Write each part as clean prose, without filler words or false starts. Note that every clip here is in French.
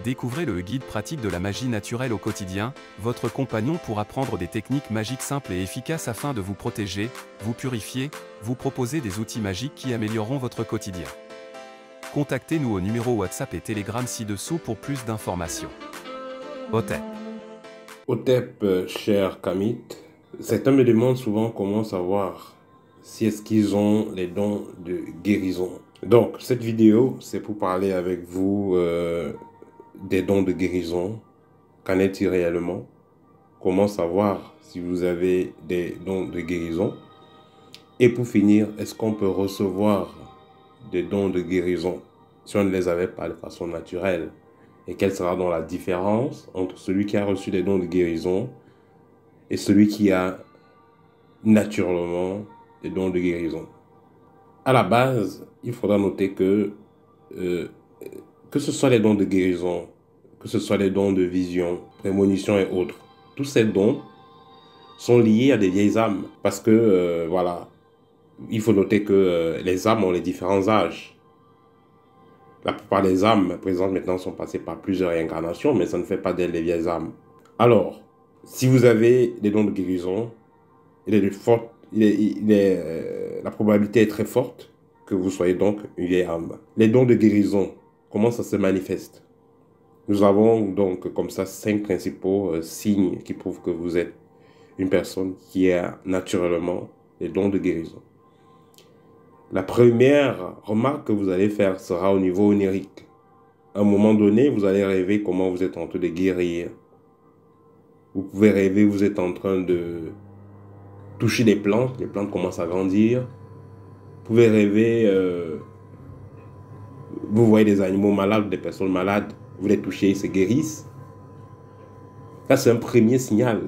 Découvrez le guide pratique de la magie naturelle au quotidien. Votre compagnon pourra prendre des techniques magiques simples et efficaces afin de vous protéger, vous purifier, vous proposer des outils magiques qui amélioreront votre quotidien. Contactez-nous au numéro WhatsApp et Telegram ci-dessous pour plus d'informations. Hotep. Hotep, cher Kamit, certains me demandent souvent comment savoir si est-ce qu'ils ont les dons de guérison. Donc, cette vidéo, c'est pour parler avec vous des dons de guérison. Qu'en est-il réellement? Comment savoir si vous avez des dons de guérison? Et pour finir, est-ce qu'on peut recevoir des dons de guérison si on ne les avait pas de façon naturelle? Et quelle sera donc la différence entre celui qui a reçu des dons de guérison et celui qui a naturellement des dons de guérison? À la base, il faudra noter que ce soit les dons de guérison, que ce soit les dons de vision, prémonition et autres, tous ces dons sont liés à des vieilles âmes. Parce que, voilà, il faut noter que les âmes ont les différents âges. La plupart des âmes présentes maintenant sont passées par plusieurs réincarnations, mais ça ne fait pas d'elles les vieilles âmes. Alors, si vous avez des dons de guérison, la probabilité est très forte que vous soyez donc une vieille âme. Les dons de guérison, comment ça se manifeste? Nous avons donc comme ça 5 principaux signes qui prouvent que vous êtes une personne qui a naturellement les dons de guérison. La première remarque que vous allez faire sera au niveau onirique. À un moment donné, vous allez rêver comment vous êtes en train de guérir. Vous pouvez rêver, vous êtes en train de toucher des plantes, les plantes commencent à grandir. Vous pouvez rêver, vous voyez des animaux malades, des personnes malades, vous les touchez, ils se guérissent. Ça, c'est un premier signal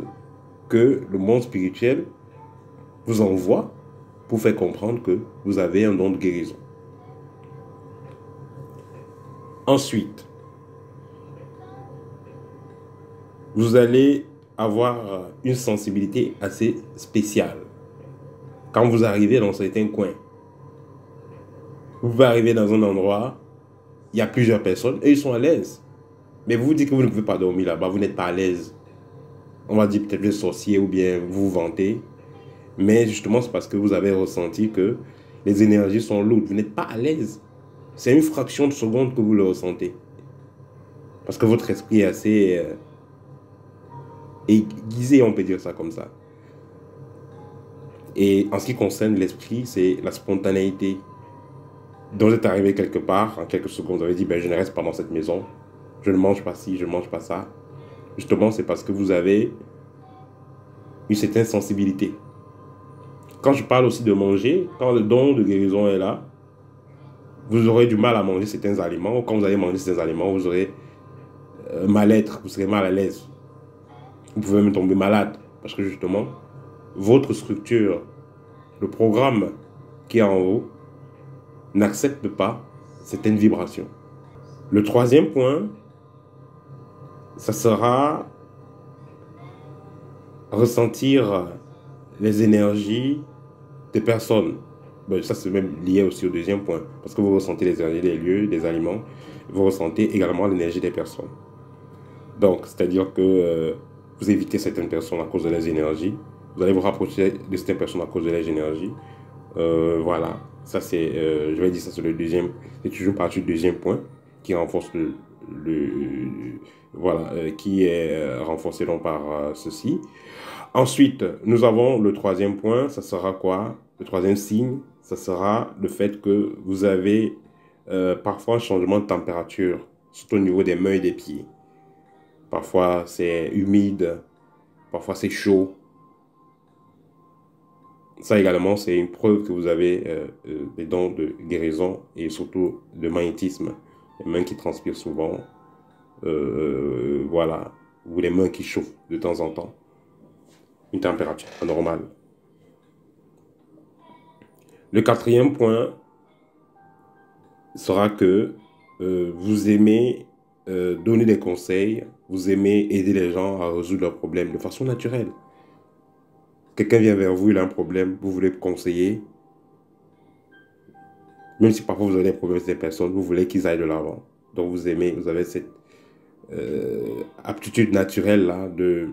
que le monde spirituel vous envoie pour faire comprendre que vous avez un don de guérison. Ensuite, vous allez avoir une sensibilité assez spéciale. Quand vous arrivez dans certains coins, vous pouvez arriver dans un endroit, il y a plusieurs personnes et ils sont à l'aise. Mais vous vous dites que vous ne pouvez pas dormir là-bas, vous n'êtes pas à l'aise. On va dire peut-être le sorcier ou bien vous vantez. Mais justement, c'est parce que vous avez ressenti que les énergies sont lourdes. Vous n'êtes pas à l'aise. C'est une fraction de seconde que vous le ressentez. Parce que votre esprit est assez aiguisé, on peut dire ça comme ça. Et en ce qui concerne l'esprit, c'est la spontanéité. Donc vous êtes arrivé quelque part, en quelques secondes, vous avez dit, ben, je ne reste pas dans cette maison. Je ne mange pas ci, je ne mange pas ça. Justement, c'est parce que vous avez une certaine sensibilité. Quand je parle aussi de manger, quand le don de guérison est là, vous aurez du mal à manger certains aliments. Quand vous allez manger certains aliments, vous aurez mal-être, vous serez mal à l'aise. Vous pouvez même tomber malade. Parce que justement, votre structure, le programme qui est en haut, n'accepte pas certaines vibrations. Le troisième point, ça sera ressentir les énergies des personnes. Ben, ça, c'est même lié aussi au deuxième point. Parce que vous ressentez les énergies des lieux, des aliments. Vous ressentez également l'énergie des personnes. Donc, c'est-à-dire que vous évitez certaines personnes à cause de leurs énergies. Vous allez vous rapprocher de certaines personnes à cause de leurs énergies. Voilà. Ça, c'est, je vais dire ça sur le deuxième. C'est toujours une partie du deuxième point qui renforce qui est renforcé donc par ceci. Ensuite, nous avons le troisième point, ça sera quoi? Le troisième signe, ça sera le fait que vous avez parfois un changement de température, surtout au niveau des mains et des pieds. Parfois, c'est humide, parfois c'est chaud. Ça également, c'est une preuve que vous avez des dons de guérison et surtout de magnétisme. Les mains qui transpirent souvent, voilà, ou les mains qui chauffent de temps en temps. Une température normale. Le quatrième point sera que vous aimez donner des conseils, vous aimez aider les gens à résoudre leurs problèmes de façon naturelle. Quelqu'un vient vers vous, il a un problème, vous voulez conseiller. Même si parfois vous avez des problèmes avec ces personnes, vous voulez qu'ils aillent de l'avant. Donc vous aimez, vous avez cette aptitude naturelle là, de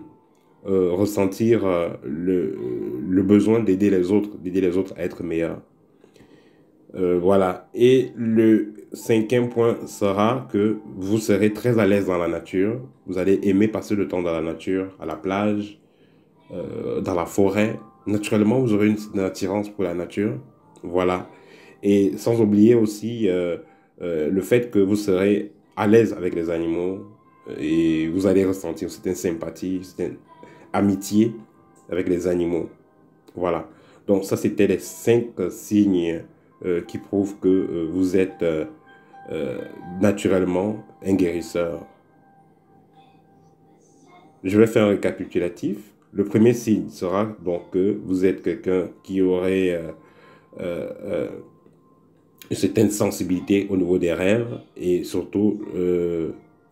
ressentir le besoin d'aider les autres à être meilleurs. Voilà. Et le cinquième point sera que vous serez très à l'aise dans la nature. Vous allez aimer passer le temps dans la nature, à la plage, dans la forêt. Naturellement, vous aurez une attirance pour la nature. Voilà. Et sans oublier aussi le fait que vous serez à l'aise avec les animaux et vous allez ressentir une certaine sympathie, une certaine amitié avec les animaux. Voilà. Donc ça, c'était les 5 signes qui prouvent que vous êtes naturellement un guérisseur. Je vais faire un récapitulatif. Le premier signe sera donc que vous êtes quelqu'un qui aurait une certaine sensibilité au niveau des rêves et surtout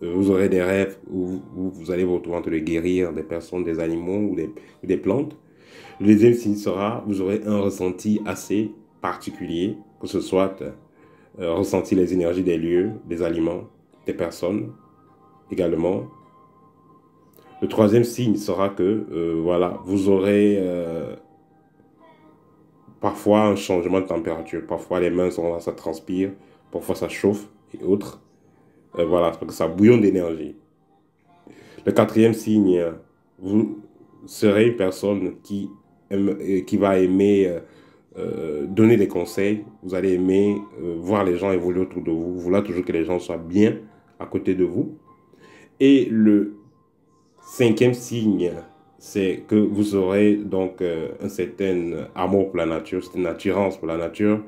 vous aurez des rêves où vous allez vous retrouver en train de guérir des personnes, des animaux ou des plantes. Le deuxième signe sera vous aurez un ressenti assez particulier, que ce soit ressentir les énergies des lieux, des aliments, des personnes également. Le troisième signe sera que voilà, vous aurez parfois un changement de température. Parfois les mains sont là, ça transpire, parfois ça chauffe et autres. Voilà, parce que ça bouillonne d'énergie. Le quatrième signe, vous serez une personne qui va aimer donner des conseils. Vous allez aimer voir les gens évoluer autour de vous. Vous voulez toujours que les gens soient bien à côté de vous. Et le cinquième signe, c'est que vous aurez donc un certain amour pour la nature, une certaine attirance pour la nature,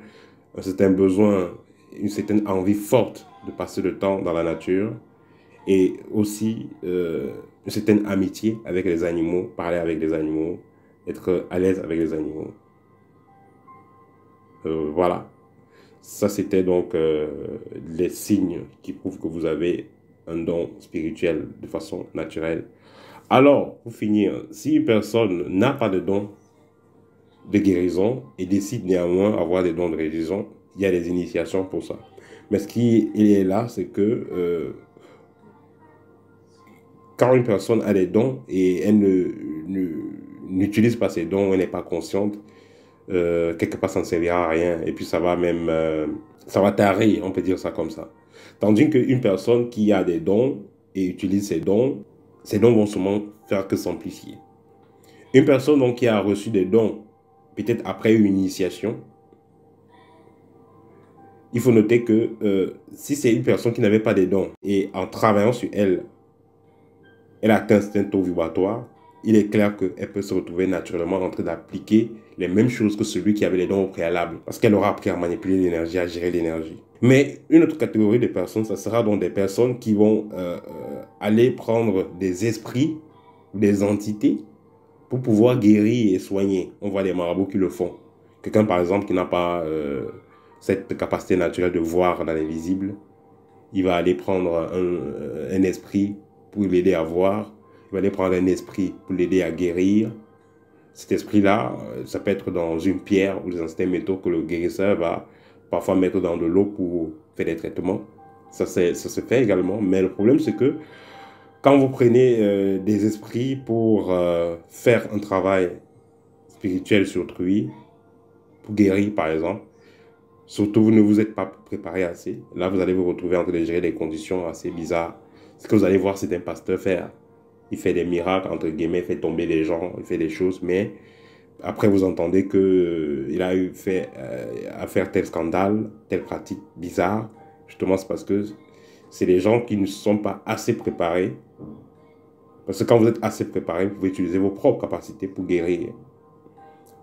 un certain besoin, une certaine envie forte de passer le temps dans la nature et aussi une certaine amitié avec les animaux, parler avec les animaux, être à l'aise avec les animaux. Voilà. Ça, c'était donc les signes qui prouvent que vous avez un don spirituel de façon naturelle. Alors, pour finir, si une personne n'a pas de don de guérison et décide néanmoins d'avoir des dons de guérison, il y a des initiations pour ça. Mais ce qui est là, c'est que quand une personne a des dons et elle n'utilise pas ses dons, elle n'est pas consciente, quelque part ça ne servira à rien. Et puis ça va même, ça va tarir, on peut dire ça comme ça. Tandis qu'une personne qui a des dons et utilise ses dons vont seulement faire que s'amplifier. Une personne donc qui a reçu des dons, peut-être après une initiation, il faut noter que si c'est une personne qui n'avait pas des dons et en travaillant sur elle, elle a atteint un certain taux vibratoire, il est clair qu'elle peut se retrouver naturellement en train d'appliquer les mêmes choses que celui qui avait les dons au préalable, parce qu'elle aura appris à manipuler l'énergie, à gérer l'énergie. Mais une autre catégorie de personnes, ça sera donc des personnes qui vont aller prendre des esprits, des entités, pour pouvoir guérir et soigner. On voit des marabouts qui le font. Quelqu'un par exemple qui n'a pas cette capacité naturelle de voir dans l'invisible, il va aller prendre un esprit pour l'aider à voir. Il va aller prendre un esprit pour l'aider à guérir. Cet esprit-là, ça peut être dans une pierre ou dans certains métaux que le guérisseur va parfois mettre dans de l'eau pour faire des traitements. Ça se fait également. Mais le problème, c'est que quand vous prenez des esprits pour faire un travail spirituel sur autrui, pour guérir par exemple, surtout vous ne vous êtes pas préparé assez, là vous allez vous retrouver en train de gérer des conditions assez bizarres. Ce que vous allez voir, c'est un pasteur faire. Il fait des miracles, entre guillemets, il fait tomber les gens, il fait des choses, mais après vous entendez qu'il a eu fait à faire tel scandale, telle pratique bizarre. Justement, c'est parce que c'est les gens qui ne sont pas assez préparés. Parce que quand vous êtes assez préparé, vous pouvez utiliser vos propres capacités pour guérir.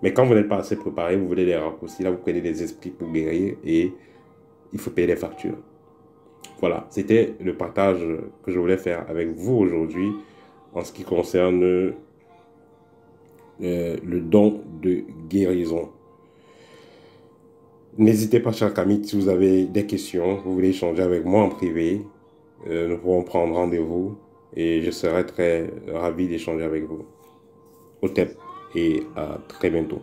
Mais quand vous n'êtes pas assez préparé, vous voulez les raccourcis, là vous prenez des esprits pour guérir et il faut payer les factures. Voilà, c'était le partage que je voulais faire avec vous aujourd'hui en ce qui concerne le don de guérison. N'hésitez pas, chers amis, si vous avez des questions, vous voulez échanger avec moi en privé, nous pourrons prendre rendez-vous et je serai très ravi d'échanger avec vous. Au TEP et à très bientôt.